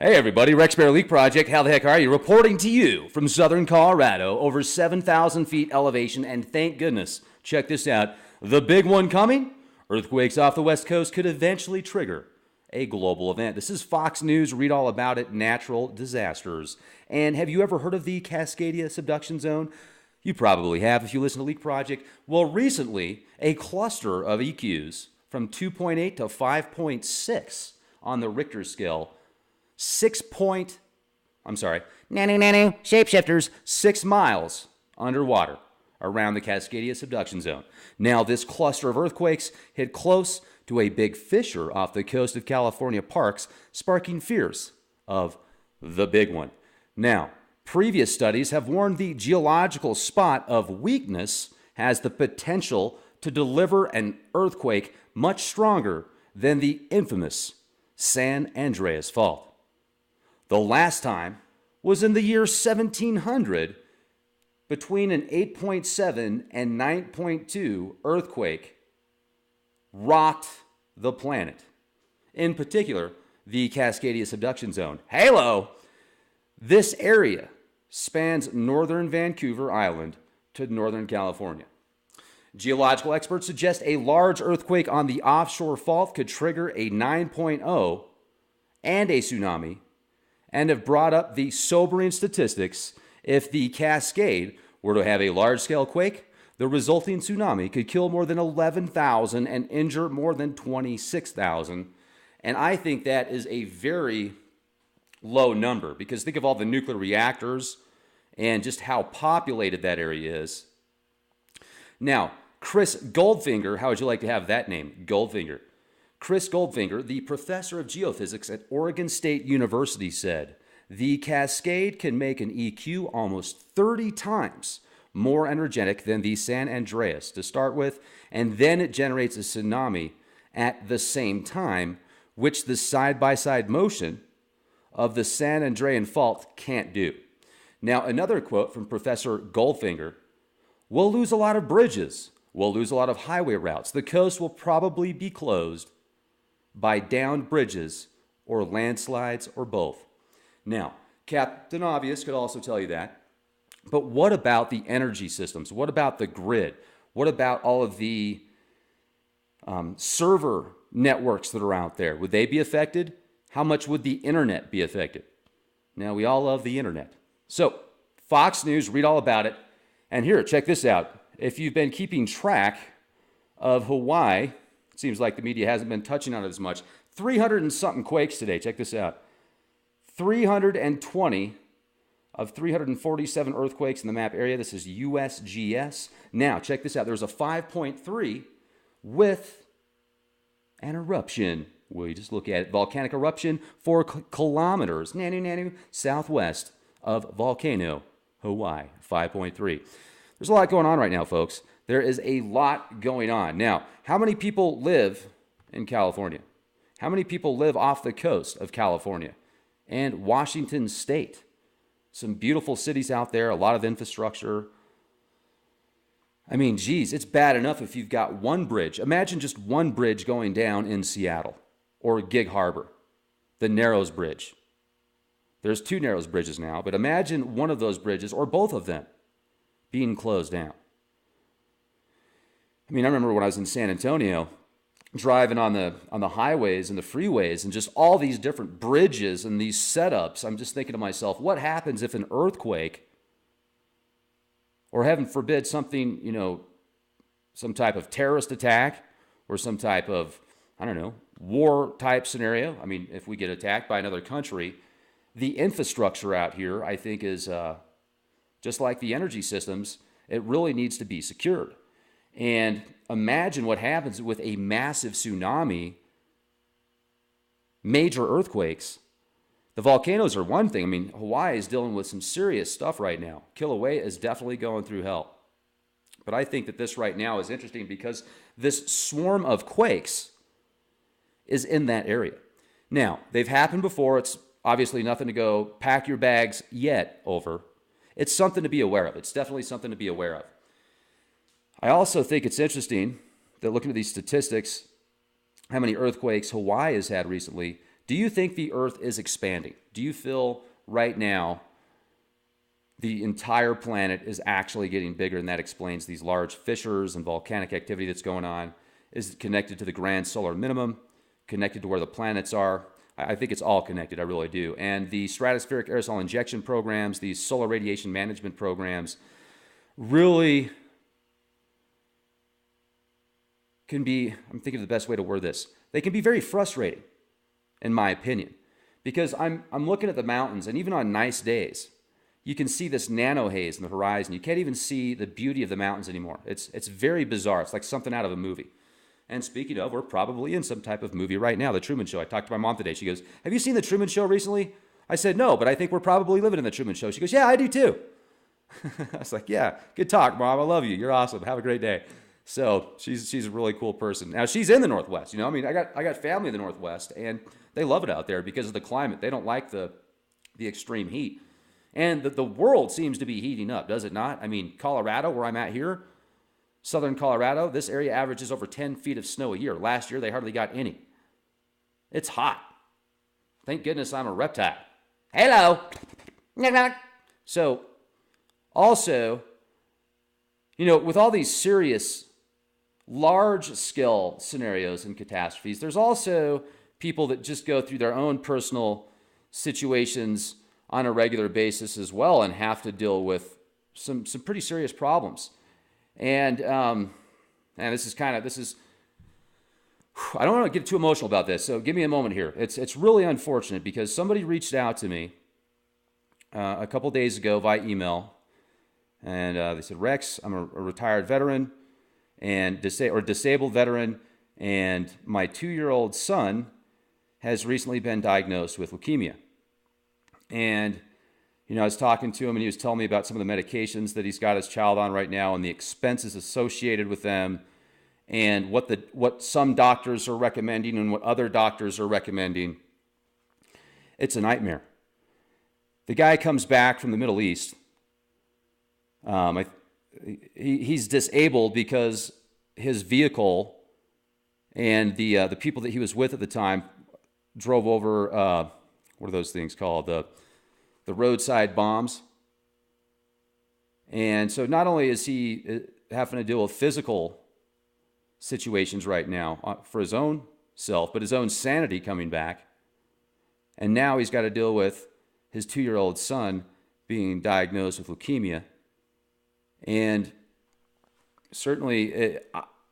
Hey everybody, Rex Bear Leak Project. How the heck are you? Reporting to you from southern Colorado, over 7,000 feet elevation, and thank goodness, check this out, the big one coming. Earthquakes off the west coast could eventually trigger a global event. This is Fox News. Read all about it, natural disasters. And have you ever heard of the Cascadia subduction zone? You probably have if you listen to Leak Project. Well, recently, a cluster of EQs from 2.8 to 5.6 on the Richter scale, nanu, shapeshifters, 6 miles underwater around the Cascadia subduction zone. Now, this cluster of earthquakes hit close to a big fissure off the coast of California parks, sparking fears of the big one. Now, previous studies have warned the geological spot of weakness has the potential to deliver an earthquake much stronger than the infamous San Andreas Fault. The last time was in the year 1700, between an 8.7 and 9.2 earthquake rocked the planet. In particular, the Cascadia subduction zone. Halo! This area spans northern Vancouver Island to northern California. Geological experts suggest a large earthquake on the offshore fault could trigger a 9.0 and a tsunami, and have brought up the sobering statistics. If the Cascade were to have a large-scale quake, the resulting tsunami could kill more than 11,000 and injure more than 26,000. And I think that is a very low number, because think of all the nuclear reactors and just how populated that area is. Now, Chris Goldfinger, how would you like to have that name? Goldfinger. Chris Goldfinger, the professor of geophysics at Oregon State University, said, the Cascade can make an EQ almost 30 times more energetic than the San Andreas to start with, and then it generates a tsunami at the same time, which the side-by-side motion of the San Andrean Fault can't do. Now, another quote from Professor Goldfinger, we'll lose a lot of bridges. We'll lose a lot of highway routes. The coast will probably be closed by downed bridges or landslides or both. Now, Captain Obvious could also tell you that, but what about the energy systems? What about the grid? What about all of the server networks that are out there? Would they be affected? How much would the internet be affected? Now, we all love the internet. So, Fox News, read all about it. And here, check this out. If you've been keeping track of Hawaii, it seems like the media hasn't been touching on it as much. 300 and something quakes today. Check this out. 320 of 347 earthquakes in the map area. This is USGS. Now, check this out. There was a 5.3 with an eruption. Well, you just look at it. Volcanic eruption 4 kilometers, southwest of Volcano, Hawaii, 5.3. There's a lot going on right now, folks. There is a lot going on. Now, how many people live in California? How many people live off the coast of California and Washington State? Some beautiful cities out there, a lot of infrastructure. I mean, geez, it's bad enough if you've got one bridge. Imagine just one bridge going down in Seattle or Gig Harbor, the Narrows Bridge. There's 2 Narrows Bridges now, but imagine one of those bridges or both of them being closed down. I mean, I remember when I was in San Antonio, driving on the highways and the freeways and just all these different bridges and these setups. I'm just thinking to myself, what happens if an earthquake, or heaven forbid something, some type of terrorist attack or some type of, war type scenario. I mean, if we get attacked by another country, the infrastructure out here, I think, is just like the energy systems, it really needs to be secured. And imagine what happens with a massive tsunami, major earthquakes. The volcanoes are one thing. I mean, Hawaii is dealing with some serious stuff right now. Kilauea is definitely going through hell. But I think that this right now is interesting because this swarm of quakes is in that area. Now, they've happened before. It's obviously nothing to go pack your bags yet over. It's something to be aware of. It's definitely something to be aware of. I also think it's interesting that looking at these statistics, how many earthquakes Hawaii has had recently. Do you think the Earth is expanding? Do you feel right now the entire planet is actually getting bigger, and that explains these large fissures and volcanic activity that's going on? Is it connected to the grand solar minimum, connected to where the planets are? I think it's all connected, I really do. And the stratospheric aerosol injection programs, these solar radiation management programs, really can be, I'm thinking of the best way to word this, they can be very frustrating, in my opinion, because I'm looking at the mountains, and even on nice days, you can see this nano haze in the horizon. You can't even see the beauty of the mountains anymore. It's very bizarre. It's like something out of a movie. And speaking of, we're probably in some type of movie right now, The Truman Show. I talked to my mom today. She goes, have you seen The Truman Show recently? I said, no, but I think we're probably living in The Truman Show. She goes, yeah, I do too. I was like, yeah, good talk, Mom. I love you. You're awesome. Have a great day. So she's a really cool person. Now, she's in the Northwest. I mean, I got family in the Northwest, and they love it out there because of the climate. They don't like the extreme heat. And the world seems to be heating up, does it not? I mean, Colorado, where I'm at here, southern Colorado, this area averages over 10 feet of snow a year. Last year, they hardly got any. It's hot. Thank goodness I'm a reptile. Hello. So, also, with all these serious, large-scale scenarios and catastrophes, there's also people that just go through their own personal situations on a regular basis as well and have to deal with some pretty serious problems. And this is I don't want to get too emotional about this, so give me a moment here. It's really unfortunate because somebody reached out to me a couple days ago via email, and they said, Rex, I'm a retired veteran and disabled veteran, and my 2-year-old son has recently been diagnosed with leukemia. And, I was talking to him, and he was telling me about some of the medications that he's got his child on right now and the expenses associated with them and what some doctors are recommending and what other doctors are recommending. It's a nightmare. The guy comes back from the Middle East. He's disabled because his vehicle and the people that he was with at the time drove over, what are those things called? The roadside bombs. And so not only is he having to deal with physical situations right now for his own self, but his own sanity coming back. And now he's got to deal with his 2-year-old son being diagnosed with leukemia. And certainly,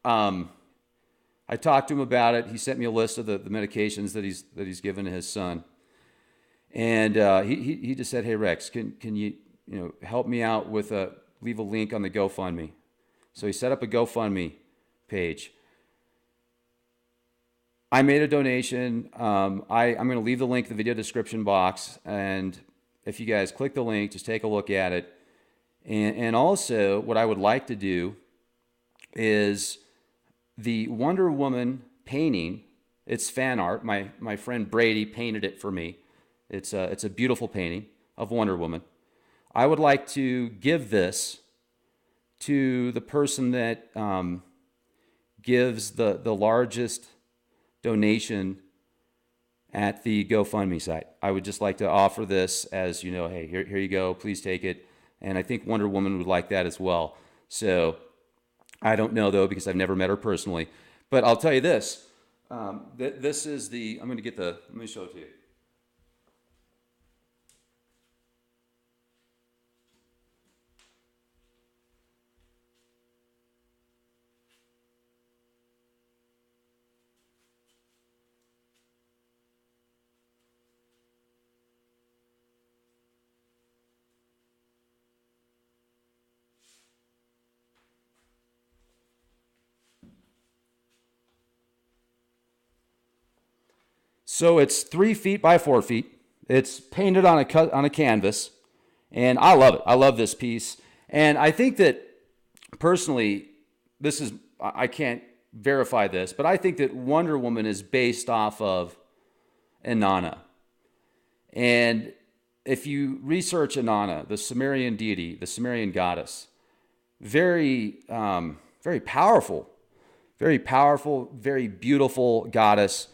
I talked to him about it. He sent me a list of the medications that he's given to his son. And he just said, hey, Rex, can you help me out with leave a link on the GoFundMe. So he set up a GoFundMe page. I made a donation. I'm going to leave the link in the video description box. And if you guys click the link, just take a look at it. And also, what I would like to do is the Wonder Woman painting. It's fan art. My friend Brady painted it for me. It's a beautiful painting of Wonder Woman. I would like to give this to the person that gives the largest donation at the GoFundMe site. I would just like to offer this as, hey, here you go, please take it. And I think Wonder Woman would like that as well. So I don't know, though, because I've never met her personally. But I'll tell you this. This is let me show it to you. So it's 3 feet by 4 feet. It's painted on a canvas, and I love it. I love this piece, and I think that personally, I can't verify this, but I think that Wonder Woman is based off of Inanna. And if you research Inanna, the Sumerian deity, the Sumerian goddess, very powerful, very beautiful goddess.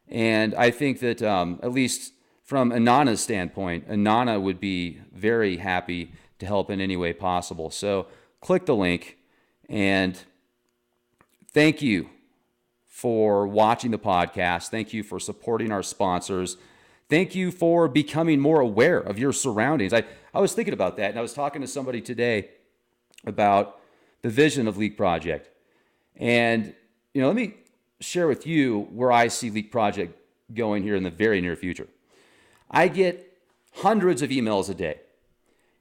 And I think that at least from Anana's standpoint, Anana would be very happy to help in any way possible. So click the link, and thank you for watching the podcast. Thank you for supporting our sponsors. Thank you for becoming more aware of your surroundings. I was thinking about that, and I was talking to somebody today about the vision of Leak Project. And, let me share with you where I see Leak Project going here in the very near future. I get hundreds of emails a day,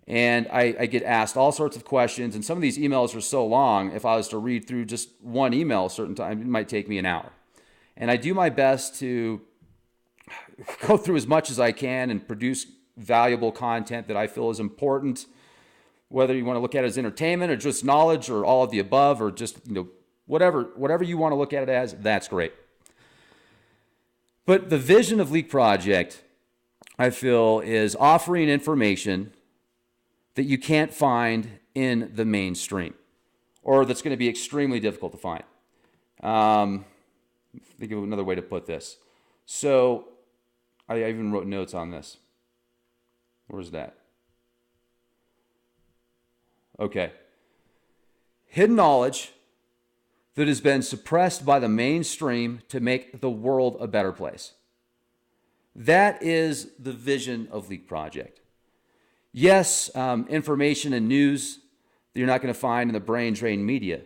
and I get asked all sorts of questions, and some of these emails are so long, if I was to read through just one email a certain time, it might take me an hour. And I do my best to go through as much as I can and produce valuable content that I feel is important, whether you want to look at it as entertainment or just knowledge or all of the above, or just, whatever you want to look at it as, that's great. But the vision of Leak Project, I feel, is offering information that you can't find in the mainstream, or that's going to be extremely difficult to find. Think of another way to put this. So I even wrote notes on this. Where's that? Okay. Hidden knowledge that has been suppressed by the mainstream to make the world a better place. That is the vision of Leak Project. Yes, information and news that you're not going to find in the brain drain media.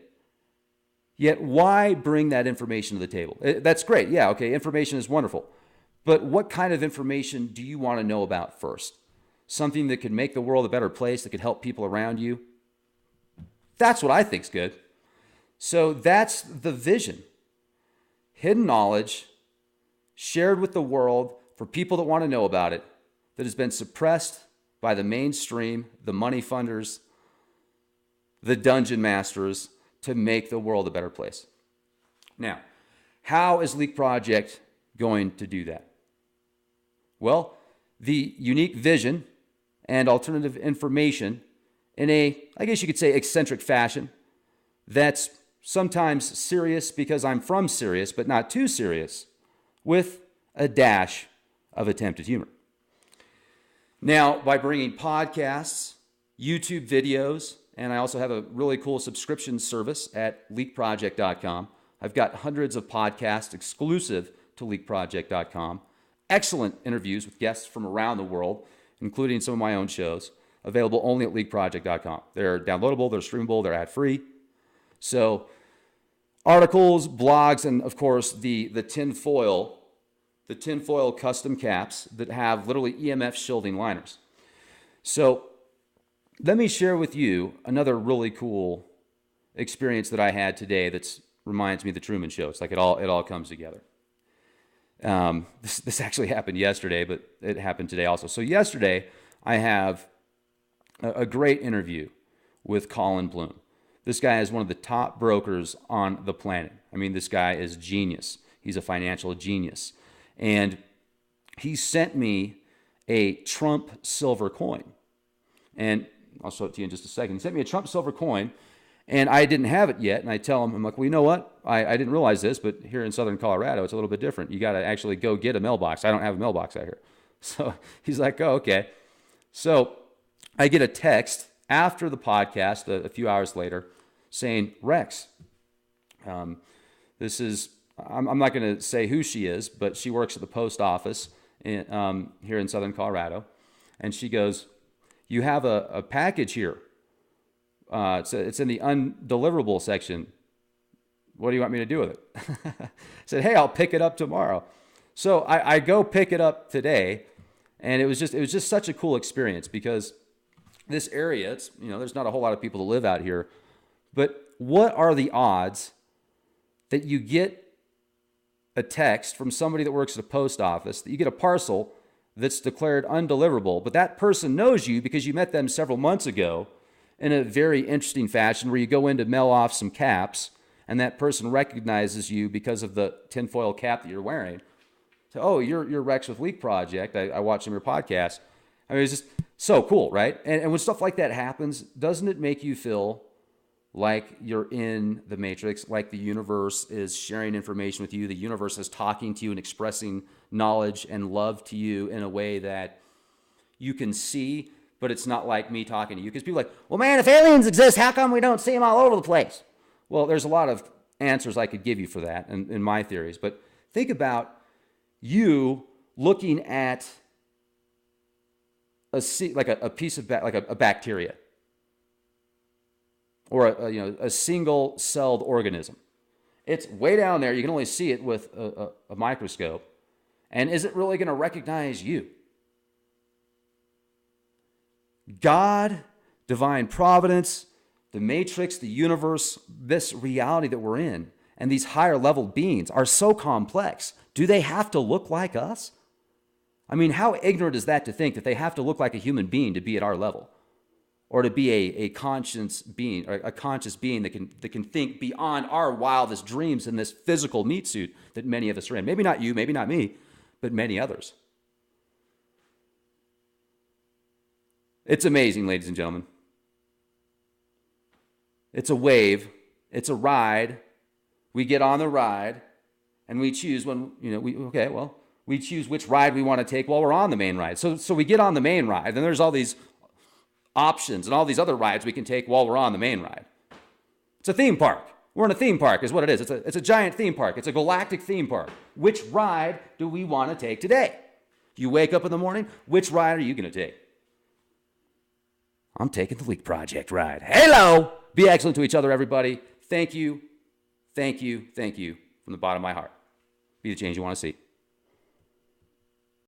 Yet why bring that information to the table? That's great. Yeah, okay, information is wonderful. But what kind of information do you want to know about first? Something that could make the world a better place, that could help people around you? That's what I think's good. So that's the vision. Hidden knowledge shared with the world for people that want to know about it, that has been suppressed by the mainstream, the money funders, the dungeon masters, to make the world a better place. Now, how is Leak Project going to do that? Well, the unique vision and alternative information in a, I guess you could say, eccentric fashion that's sometimes serious because I'm from Sirius, but not too serious, with a dash of attempted humor. Now, by bringing podcasts, YouTube videos, and I also have a really cool subscription service at leakproject.com. I've got hundreds of podcasts exclusive to leakproject.com. Excellent interviews with guests from around the world, including some of my own shows, available only at leakproject.com. They're downloadable, they're streamable, they're ad-free. So articles, blogs, and of course the tinfoil custom caps that have literally EMF shielding liners. So let me share with you another really cool experience that I had today that reminds me of the Truman Show. It's like it all comes together. This actually happened yesterday, but it happened today also. So yesterday, I have a great interview with Colin Bloom. This guy is one of the top brokers on the planet. I mean, this guy is genius. He's a financial genius. And he sent me a Trump silver coin. And I'll show it to you in just a second. He sent me a Trump silver coin, and I didn't have it yet. And I tell him, I'm like, well, you know what? I didn't realize this, but here in Southern Colorado, it's a little bit different. You got to actually go get a mailbox. I don't have a mailbox out here. So he's like, oh, okay. So I get a text after the podcast, a few hours later, saying, Rex, this is, I'm not going to say who she is, but she works at the post office here in Southern Colorado. And she goes, you have a package here. It's in the undeliverable section. What do you want me to do with it? I said, hey, I'll pick it up tomorrow. So I go pick it up today, and it was just such a cool experience because this area, it's, there's not a whole lot of people that live out here, but what are the odds that you get a text from somebody that works at a post office, that you get a parcel that's declared undeliverable, but that person knows you because you met them several months ago in a very interesting fashion where you go in to mail off some caps, and that person recognizes you because of the tinfoil cap that you're wearing. So, oh, you're Rex with Leak Project. I watched some of your podcasts. I mean, it's just so cool, right? And when stuff like that happens, doesn't it make you feel like you're in the Matrix, like the universe is sharing information with you. The universe is talking to you and expressing knowledge and love to you in a way that you can see, but it's not like me talking to you. Because people are like, well, man, if aliens exist, how come we don't see them all over the place? Well, there's a lot of answers I could give you for that in my theories. But think about you looking at a piece of like a bacteria, or a single-celled organism. It's way down there. You can only see it with a microscope. And is it really going to recognize you? God, divine providence, the Matrix, the universe, this reality that we're in, and these higher level beings are so complex. Do they have to look like us? I mean, how ignorant is that to think that they have to look like a human being to be at our level? Or to be a conscious being, or a conscious being that can think beyond our wildest dreams in this physical meat suit that many of us are in. Maybe not you, maybe not me, but many others. It's amazing, ladies and gentlemen. It's a wave. It's a ride. We get on the ride, and we choose we choose which ride we want to take while we're on the main ride. So we get on the main ride, and there's all these options and all these other rides we can take while we're on the main ride. It's a theme park. We're in a theme park is what it is. It's a giant theme park. It's a galactic theme park. Which ride do we want to take today? You wake up in the morning, which ride are you going to take? I'm taking the Leak Project ride. Hello! Be excellent to each other, everybody. Thank you, thank you, thank you from the bottom of my heart. Be the change you want to see.